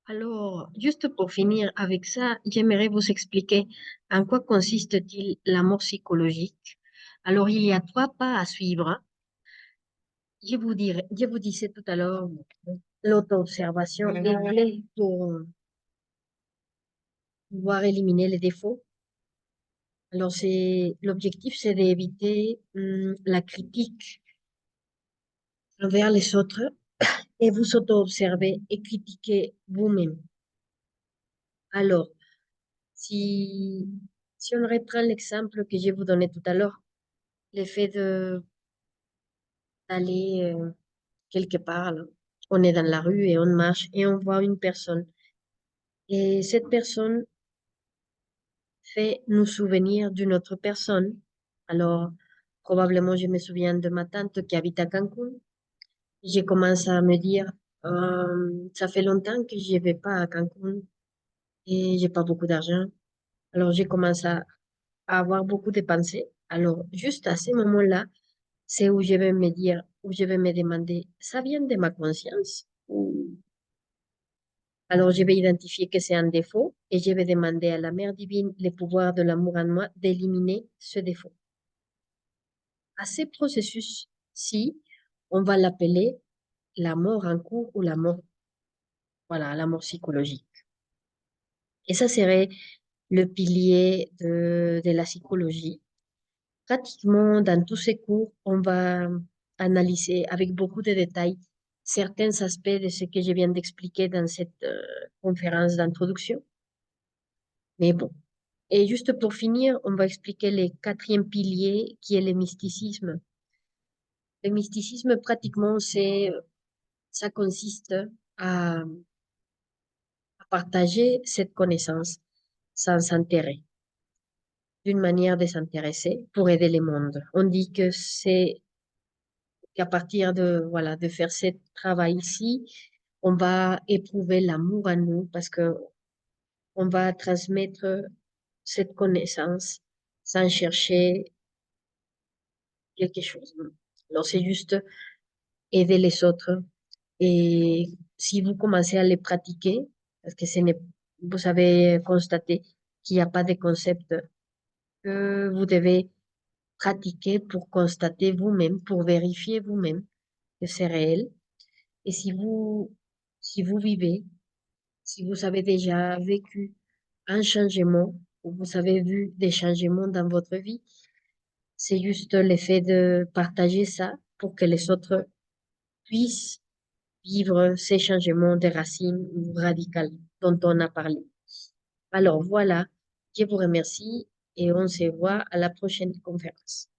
Alors, juste pour finir avec ça, j'aimerais vous expliquer en quoi consiste-t-il l'amour psychologique. Alors, il y a trois pas à suivre, hein. Je vous disais tout à l'heure, l'auto-observation est clé pour pouvoir éliminer les défauts. Alors, l'objectif, c'est d'éviter la critique envers les autres et vous auto-observer et critiquer vous-même. Alors, si, si on reprend l'exemple que je vous donnais tout à l'heure, le fait d'aller quelque part, là, on est dans la rue et on marche et on voit une personne. Et cette personne fait nous souvenir d'une autre personne. Alors, probablement, je me souviens de ma tante qui habite à Cancun. Je commence à me dire, ça fait longtemps que je vais pas à Cancun et j'ai pas beaucoup d'argent. Alors, je commence à avoir beaucoup de pensées. Alors, juste à ce moment-là, c'est où je vais me dire, où je vais me demander, ça vient de ma conscience? Alors, je vais identifier que c'est un défaut et je vais demander à la Mère divine, le pouvoir de l'amour en moi, d'éliminer ce défaut. À ce processus-ci, on va l'appeler la mort en cours ou la mort, voilà, la mort psychologique. Et ça serait le pilier de la psychologie. Pratiquement dans tous ces cours, on va analyser avec beaucoup de détails certains aspects de ce que je viens d'expliquer dans cette conférence d'introduction. Mais bon. Et juste pour finir, on va expliquer le quatrième pilier qui est le mysticisme. Le mysticisme, pratiquement, ça consiste à, à partager cette connaissance sans intérêt, d'une manière désintéressée pour aider le monde. On dit que c'est qu'à partir de, voilà, de faire ce travail ici, on va éprouver l'amour à nous parce que on va transmettre cette connaissance sans chercher quelque chose. Alors, c'est juste aider les autres. Et si vous commencez à les pratiquer, parce que vous avez constaté qu'il n'y a pas de concept que vous devez pratiquer pour constater vous-même, pour vérifier vous-même que c'est réel. Et si vous vivez, si vous avez déjà vécu un changement, ou vous avez vu des changements dans votre vie, c'est juste l'effet de partager ça pour que les autres puissent vivre ces changements de racines ou radicales dont on a parlé. Alors voilà, je vous remercie et on se voit à la prochaine conférence.